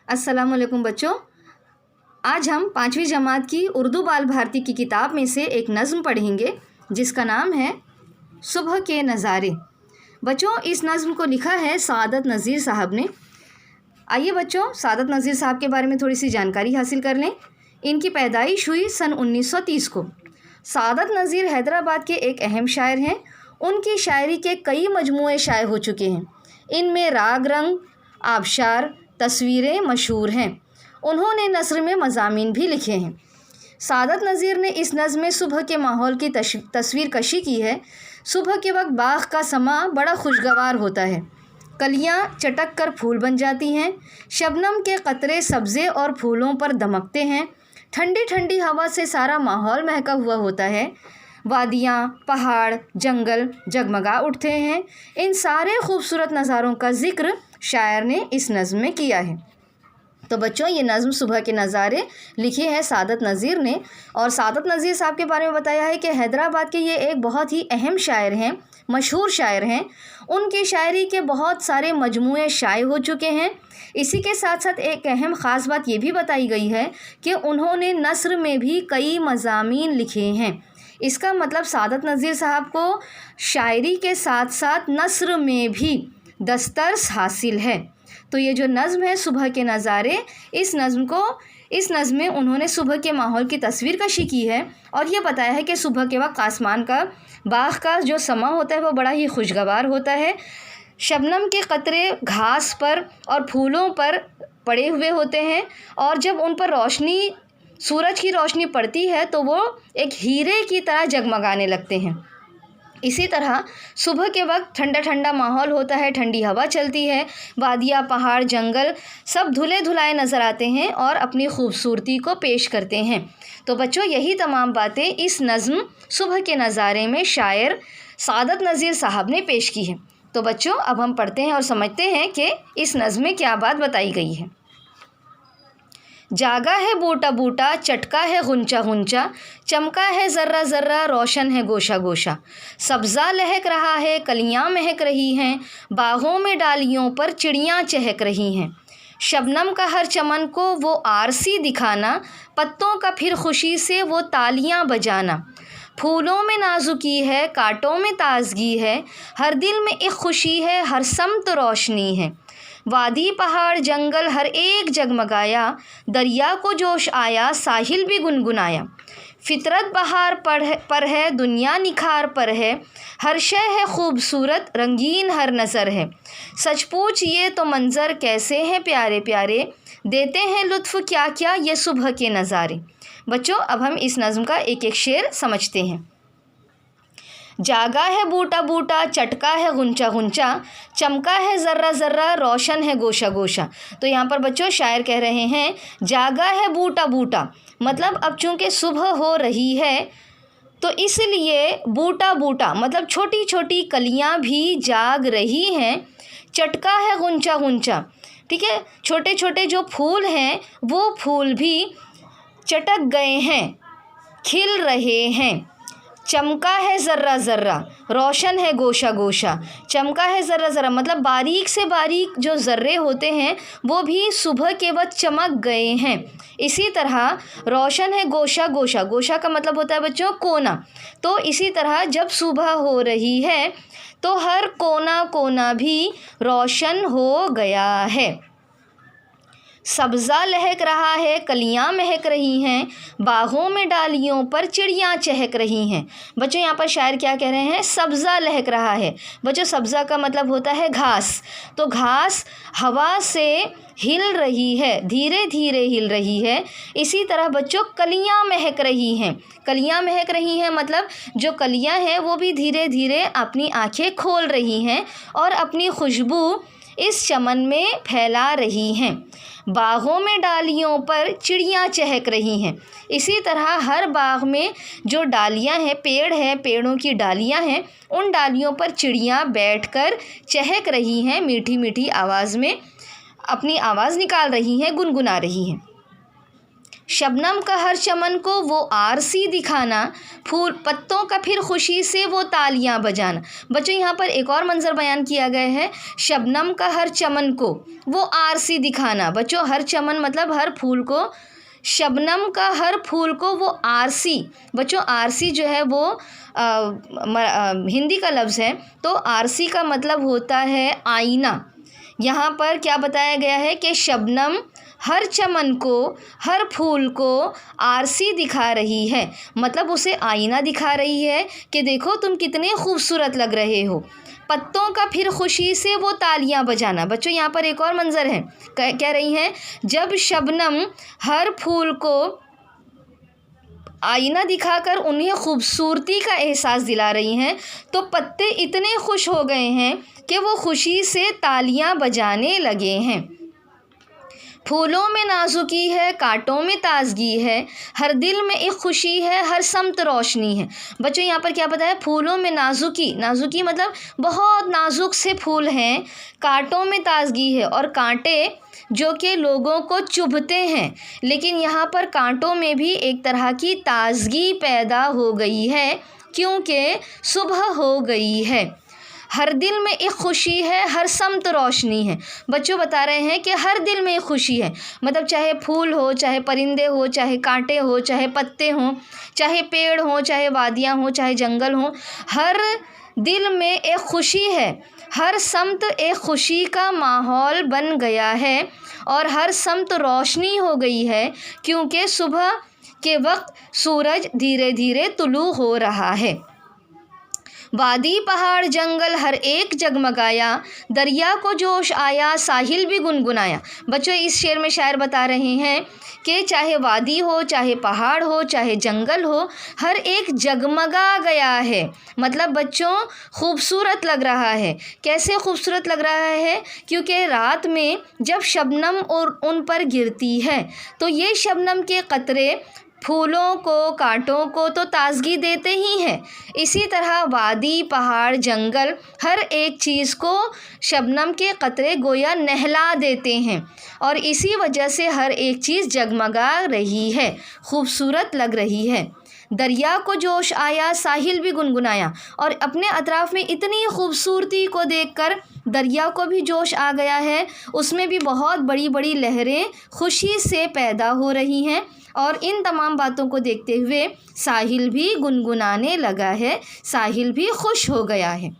अस्सलाम वालेकुम बच्चों। आज हम 5वीं जमात की उर्दू बाल भारती की किताब में से एक नज़्म पढ़ेंगे जिसका नाम है सुबह के नज़ारे। बच्चों, इस नज़्म को लिखा है सादत नज़ीर साहब ने। आइए बच्चों, सादत नज़ीर साहब के बारे में थोड़ी सी जानकारी हासिल कर लें। इनकी पैदाइश हुई सन 1930 को। सादत नज़ीर हैदराबाद के एक अहम शायर हैं। उनकी शायरी के कई मजमूए शाये हो चुके हैं। इनमें राग रंग, आबशार, तस्वीरें मशहूर हैं। उन्होंने नस्र में मज़ामीन भी लिखे हैं। सादत नज़ीर ने इस नज़्म में सुबह के माहौल की तस्वीर कशी की है। सुबह के वक्त बाग़ का समा बड़ा खुशगवार होता है। कलियाँ चटक कर फूल बन जाती हैं। शबनम के कतरे सब्ज़े और फूलों पर दमकते हैं। ठंडी ठंडी हवा से सारा माहौल महका हुआ होता है। वादियाँ, पहाड़, जंगल जगमगा उठते हैं। इन सारे खूबसूरत नज़ारों का ज़िक्र शायर ने इस नज़्म में किया है। तो बच्चों, ये नज़्म सुबह के नज़ारे लिखी है सादत नज़ीर ने। और सादत नज़ीर साहब के बारे में बताया है कि हैदराबाद के ये एक बहुत ही अहम शायर हैं, मशहूर शायर हैं। उनकी शायरी के बहुत सारे मजमूए शाये हो चुके हैं। इसी के साथ साथ एक अहम ख़ास बात ये भी बताई गई है कि उन्होंने नस्र में भी कई मज़ामीन लिखे हैं। इसका मतलब सादत नज़ीर साहब को शायरी के साथ साथ नस्र में भी दस्तरस हासिल है। तो ये जो नज़्म है सुबह के नज़ारे, इस नज़्म में उन्होंने सुबह के माहौल की तस्वीर कशी की है और ये बताया है कि सुबह के वक्त आसमान का, बाग़ का जो समा होता है वो बड़ा ही खुशगवार होता है। शबनम के कतरे घास पर और फूलों पर पड़े हुए होते हैं और जब उन पर रोशनी, सूरज की रोशनी पड़ती है तो वो एक हीरे की तरह जगमगाने लगते हैं। इसी तरह सुबह के वक्त ठंडा ठंडा माहौल होता है, ठंडी हवा चलती है। वादियाँ, पहाड़, जंगल सब धुले धुलाए नज़र आते हैं और अपनी खूबसूरती को पेश करते हैं। तो बच्चों, यही तमाम बातें इस नज़्म सुबह के नज़ारे में शायर सादत नज़ीर साहब ने पेश की हैं। तो बच्चों, अब हम पढ़ते हैं और समझते हैं कि इस नज़्म में क्या बात बताई गई है। जागा है बूटा बूटा, चटका है गुंचा गुंचा, चमका है ज़र्रा ज़र्रा, रोशन है गोशा गोशा। सब्ज़ा लहक रहा है, कलियाँ महक रही हैं, बागों में डालियों पर चिड़ियाँ चहक रही हैं। शबनम का हर चमन को वो आरसी दिखाना, पत्तों का फिर खुशी से वो तालियाँ बजाना। फूलों में नाजुकी है, कांटों में ताजगी है, हर दिल में एक खुशी है, हर समत रोशनी है। वादी, पहाड़, जंगल हर एक जगमगाया, दरिया को जोश आया, साहिल भी गुनगुनाया। फितरत बहार पर है, दुनिया निखार पर है, हर शय है खूबसूरत, रंगीन हर नज़र है। सच पूछ ये तो मंज़र कैसे हैं प्यारे प्यारे, देते हैं लुत्फ़ क्या क्या ये सुबह के नज़ारे। बच्चों, अब हम इस नज़्म का एक एक शेर समझते हैं। जागा है बूटा बूटा, चटका है गुंचा गुंचा, चमका है ज़र्रा ज़र्रा, रोशन है गोशा गोशा। तो यहाँ पर बच्चों शायर कह रहे हैं जागा है बूटा बूटा, मतलब अब चूँकि सुबह हो रही है तो इसलिए बूटा बूटा मतलब छोटी छोटी कलियाँ भी जाग रही हैं। चटका है गुंचा गुंचा, ठीक है, छोटे छोटे जो फूल हैं वो फूल भी चटक गए हैं, खिल रहे हैं। चमका है ज़र्रा ज़र्रा, रोशन है गोशा गोशा। चमका है ज़र्रा ज़र्रा मतलब बारीक से बारीक जो ज़र्रे होते हैं वो भी सुबह के वक्त चमक गए हैं। इसी तरह रोशन है गोशा गोशा, गोशा का मतलब होता है बच्चों कोना। तो इसी तरह जब सुबह हो रही है तो हर कोना कोना भी रोशन हो गया है। सब्ज़ा लहक रहा है, कलियाँ महक रही हैं, बागों में डालियों पर चिड़ियाँ चहक रही हैं। बच्चों, यहाँ पर शायर क्या कह रहे हैं, सब्ज़ा लहक रहा है। बच्चों, सब्ज़ा का मतलब होता है घास। तो घास हवा से हिल रही है, धीरे धीरे हिल रही है। इसी तरह बच्चों कलियाँ महक रही हैं। कलियाँ महक रही हैं मतलब जो कलियाँ हैं वो भी धीरे धीरे अपनी आँखें खोल रही हैं और अपनी खुशबू इस चमन में फैला रही हैं। बागों में डालियों पर चिड़ियाँ चहक रही हैं। इसी तरह हर बाग में जो डालियाँ हैं, पेड़ हैं, पेड़ों की डालियाँ हैं, उन डालियों पर चिड़ियाँ बैठकर चहक रही हैं, मीठी मीठी आवाज़ में अपनी आवाज़ निकाल रही हैं, गुनगुना रही हैं। शबनम का हर चमन को वो आरसी दिखाना, फूल पत्तों का फिर खुशी से वो तालियां बजाना। बच्चों यहाँ पर एक और मंजर बयान किया गया है, शबनम का हर चमन को वो आरसी दिखाना। बच्चों हर चमन मतलब हर फूल को, शबनम का हर फूल को वो आरसी। बच्चों आरसी जो है वो हिंदी का लफ्ज़ है, तो आरसी का मतलब होता है आईना। यहाँ पर क्या बताया गया है कि शबनम हर चमन को, हर फूल को आरसी दिखा रही है, मतलब उसे आईना दिखा रही है कि देखो तुम कितने खूबसूरत लग रहे हो। पत्तों का फिर खुशी से वो तालियां बजाना। बच्चों यहाँ पर एक और मंजर है, कह रही हैं जब शबनम हर फूल को आईना दिखाकर उन्हें खूबसूरती का एहसास दिला रही हैं, तो पत्ते इतने खुश हो गए हैं कि वो खुशी से तालियां बजाने लगे हैं। फूलों में नाजुकी है, कांटों में ताजगी है, हर दिल में एक खुशी है, हर समत रोशनी है। बच्चों यहाँ पर क्या बताया, फूलों में नाजुकी, नाजुकी मतलब बहुत नाजुक से फूल हैं, कांटों में ताजगी है, और कांटे जो कि लोगों को चुभते हैं, लेकिन यहाँ पर कांटों में भी एक तरह की ताजगी पैदा हो गई है क्योंकि सुबह हो गई है। हर दिल में एक खुशी है, हर समत रोशनी है। बच्चों बता रहे हैं कि हर दिल में एक खुशी है, मतलब चाहे फूल हो, चाहे परिंदे हो, चाहे कांटे हो, चाहे पत्ते हों, चाहे पेड़ हों, चाहे वादियाँ हों, चाहे जंगल हों, हर दिल में एक खुशी है। हर समत एक खुशी का माहौल बन गया है और हर समत रोशनी हो गई है क्योंकि सुबह के वक्त सूरज धीरे धीरे तुलू हो रहा है। वादी पहाड़ जंगल हर एक जगमगाया, दरिया को जोश आया, साहिल भी गुनगुनाया। बच्चों इस शेर में शायर बता रहे हैं कि चाहे वादी हो, चाहे पहाड़ हो, चाहे जंगल हो, हर एक जगमगा गया है, मतलब बच्चों खूबसूरत लग रहा है। कैसे खूबसूरत लग रहा है, क्योंकि रात में जब शबनम और उन पर गिरती है तो ये शबनम के कतरे फूलों को, कांटों को तो ताजगी देते ही हैं, इसी तरह वादी पहाड़ जंगल हर एक चीज़ को शबनम के कतरे गोया नहला देते हैं और इसी वजह से हर एक चीज़ जगमगा रही है, खूबसूरत लग रही है। दरिया को जोश आया, साहिल भी गुनगुनाया, और अपने अतराफ़ में इतनी खूबसूरती को देखकर दरिया को भी जोश आ गया है, उसमें भी बहुत बड़ी बड़ी लहरें खुशी से पैदा हो रही हैं और इन तमाम बातों को देखते हुए साहिल भी गुनगुनाने लगा है, साहिल भी खुश हो गया है।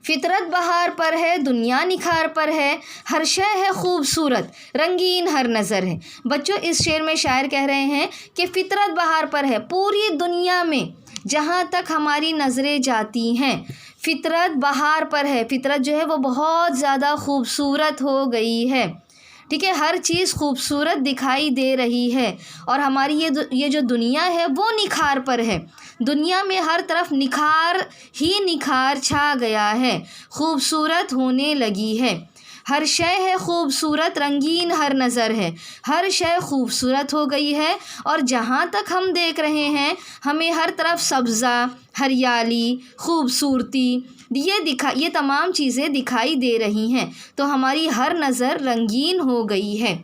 फितरत बहार पर है, दुनिया निखार पर है, हर शय है खूबसूरत, रंगीन हर नज़र है। बच्चों इस शेर में शायर कह रहे हैं कि फितरत बहार पर है, पूरी दुनिया में जहाँ तक हमारी नज़रें जाती हैं फितरत बहार पर है। फितरत जो है वो बहुत ज़्यादा खूबसूरत हो गई है, ठीक है, हर चीज़ खूबसूरत दिखाई दे रही है और हमारी ये जो दुनिया है वो निखार पर है। दुनिया में हर तरफ निखार ही निखार छा गया है, खूबसूरत होने लगी है। हर शय है खूबसूरत, रंगीन हर नज़र है, हर शय खूबसूरत हो गई है और जहाँ तक हम देख रहे हैं हमें हर तरफ सब्ज़ा, हरियाली, खूबसूरती ये तमाम चीज़ें दिखाई दे रही हैं, तो हमारी हर नज़र रंगीन हो गई है।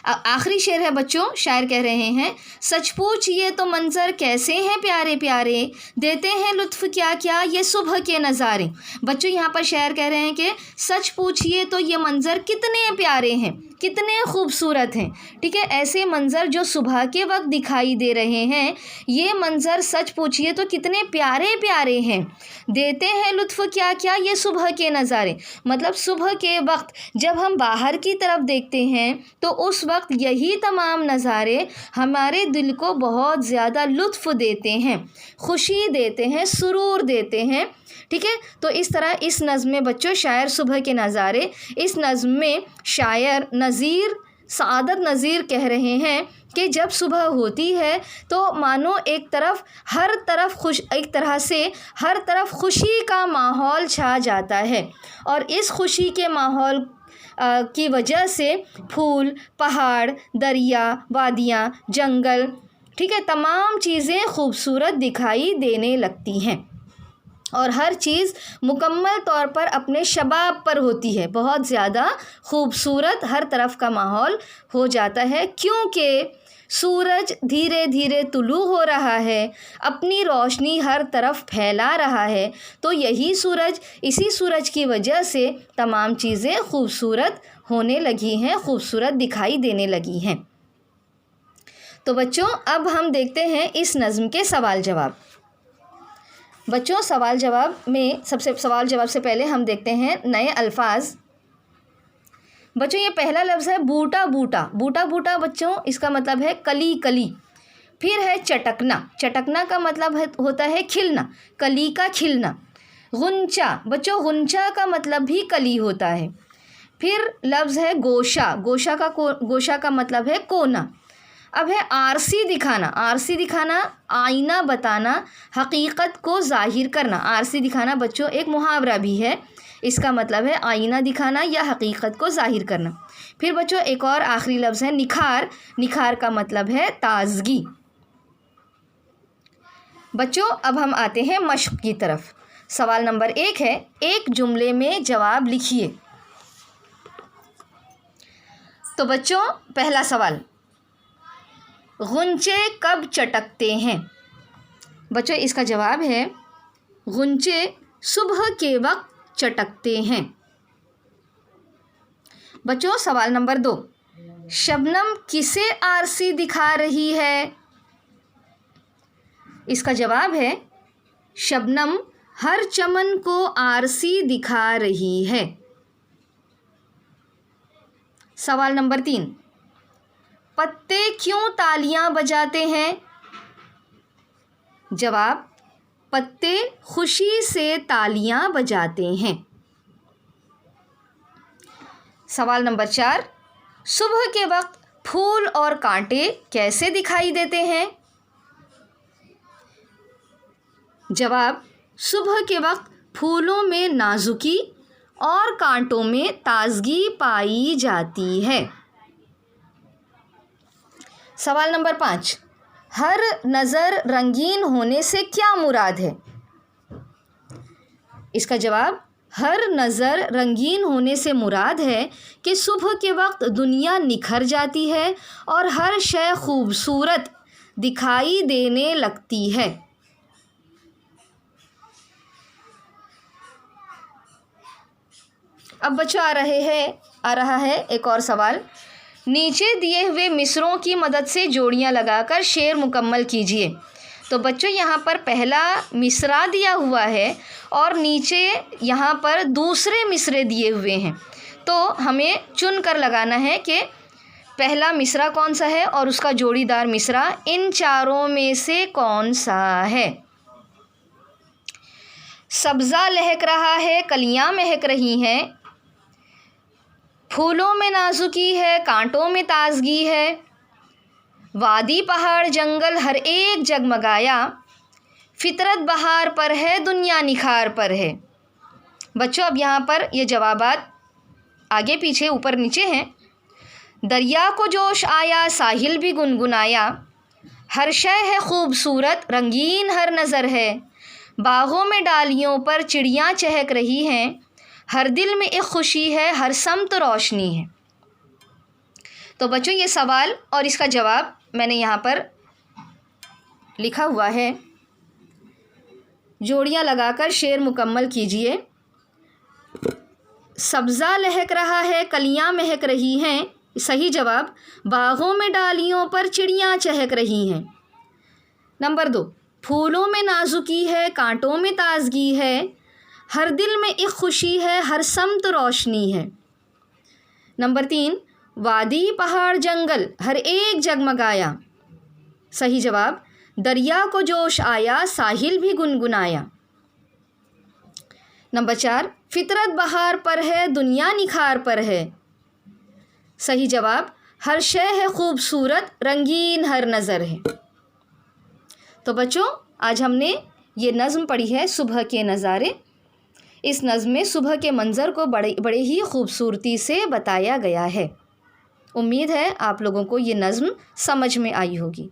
आखिरी शेर है बच्चों, शायर कह रहे हैं, सच पूछिए तो मंज़र कैसे हैं प्यारे प्यारे, देते हैं लुत्फ़ क्या क्या ये सुबह के नज़ारे। बच्चों यहाँ पर शायर कह रहे हैं कि सच पूछिए तो ये मंज़र कितने प्यारे हैं, कितने खूबसूरत हैं, ठीक है, ऐसे मंज़र जो सुबह के वक्त दिखाई दे रहे हैं, ये मंज़र सच पूछिए तो कितने प्यारे प्यारे हैं। देते हैं लुत्फ़ क्या क्या ये सुबह के नज़ारे, मतलब सुबह के वक्त जब हम बाहर की तरफ देखते हैं तो उस वक्त यही तमाम नज़ारे हमारे दिल को बहुत ज़्यादा लुत्फ़ देते हैं, खुशी देते हैं, सुरूर देते हैं, ठीक है। तो इस तरह इस नज़्म में बच्चों शायर सुबह के नज़ारे, इस नज़्म में शायर नज़ीर सआदत नज़ीर कह रहे हैं कि जब सुबह होती है तो मानो एक तरह से हर तरफ खुशी का माहौल छा जाता है और इस खुशी के माहौल की वजह से फूल, पहाड़, दरिया, वादियाँ, जंगल, ठीक है, तमाम चीज़ें खूबसूरत दिखाई देने लगती हैं। और हर चीज़ मुकम्मल तौर पर अपने शबाब पर होती है, बहुत ज़्यादा खूबसूरत हर तरफ का माहौल हो जाता है, क्योंकि सूरज धीरे धीरे तुलू हो रहा है, अपनी रोशनी हर तरफ फैला रहा है। तो यही सूरज, इसी सूरज की वजह से तमाम चीज़ें खूबसूरत होने लगी हैं, खूबसूरत दिखाई देने लगी हैं। तो बच्चों, अब हम देखते हैं इस नज़्म के सवाल जवाब। बच्चों, सवाल जवाब से पहले हम देखते हैं नए अल्फाज। बच्चों, ये पहला लफ्ज़ है बूटा बूटा। बूटा बूटा बच्चों, इसका मतलब है कली कली। फिर है चटकना। चटकना का मतलब होता है खिलना, कली का खिलना। गुंचा बच्चों, गुंचा का मतलब भी कली होता है। फिर लफ्ज़ है गोशा। गोशा का मतलब है कोना। अब है आरसी दिखाना। आरसी दिखाना, आईना बताना, हकीकत को ज़ाहिर करना। आरसी दिखाना बच्चों एक मुहावरा भी है, इसका मतलब है आईना दिखाना या हकीकत को ज़ाहिर करना। फिर बच्चों एक और आखिरी लफ्ज़ है निखार। निखार का मतलब है ताज़गी। बच्चों, अब हम आते हैं मश्क की तरफ। सवाल नंबर 1 है, एक जुमले में जवाब लिखिए। तो बच्चों, पहला सवाल, गुंचे कब चटकते हैं? बच्चों, इसका जवाब है गुंचे सुबह के वक्त चटकते हैं। बच्चों, सवाल नंबर 2, शबनम किसे आरसी दिखा रही है? इसका जवाब है शबनम हर चमन को आरसी दिखा रही है। सवाल नंबर 3, पत्ते क्यों तालियां बजाते हैं? जवाब, पत्ते खुशी से तालियां बजाते हैं। सवाल नंबर 4, सुबह के वक्त फूल और कांटे कैसे दिखाई देते हैं? जवाब, सुबह के वक्त फूलों में नाजुकी और कांटों में ताजगी पाई जाती है। सवाल नंबर 5, हर नज़र रंगीन होने से क्या मुराद है? इसका जवाब, हर नज़र रंगीन होने से मुराद है कि सुबह के वक्त दुनिया निखर जाती है और हर शय खूबसूरत दिखाई देने लगती है। अब बच्चों आ रहा है एक और सवाल। नीचे दिए हुए मिसरों की मदद से जोड़ियां लगाकर शेर मुकम्मल कीजिए। तो बच्चों, यहाँ पर पहला मिसरा दिया हुआ है और नीचे यहाँ पर दूसरे मिसरे दिए हुए हैं, तो हमें चुन कर लगाना है कि पहला मिसरा कौन सा है और उसका जोड़ीदार मिसरा इन चारों में से कौन सा है। सब्ज़ा लहक रहा है, कलियां महक रही हैं, फूलों में नाजुकी है, कांटों में ताजगी है, वादी पहाड़ जंगल हर एक जगमगाया, फितरत बहार पर है, दुनिया निखार पर है। बच्चों, अब यहाँ पर ये जवाबात आगे पीछे ऊपर नीचे हैं। दरिया को जोश आया, साहिल भी गुनगुनाया, हर शय है खूबसूरत, रंगीन हर नज़र है, बागों में डालियों पर चिड़ियाँ चहक रही हैं, हर दिल में एक खुशी है, हर समत रोशनी है। तो बच्चों, ये सवाल और इसका जवाब मैंने यहाँ पर लिखा हुआ है। जोड़ियाँ लगाकर शेर मुकम्मल कीजिए। सब्ज़ा लहक रहा है, कलियां महक रही हैं, सही जवाब। बागों में डालियों पर चिड़ियाँ चहक रही हैं। नंबर 2, फूलों में नाजुकी है, कांटों में ताजगी है, हर दिल में एक खुशी है, हर समत रोशनी है। नंबर 3, वादी पहाड़ जंगल हर एक जगमगाया, सही जवाब। दरिया को जोश आया, साहिल भी गुनगुनाया। नंबर 4, फितरत बहार पर है, दुनिया निखार पर है, सही जवाब। हर शय है खूबसूरत, रंगीन हर नज़र है। तो बच्चों, आज हमने ये नज़्म पढ़ी है सुबह के नज़ारे। इस नज़्म में सुबह के मंज़र को बड़े ही खूबसूरती से बताया गया है। उम्मीद है आप लोगों को ये नज़्म समझ में आई होगी।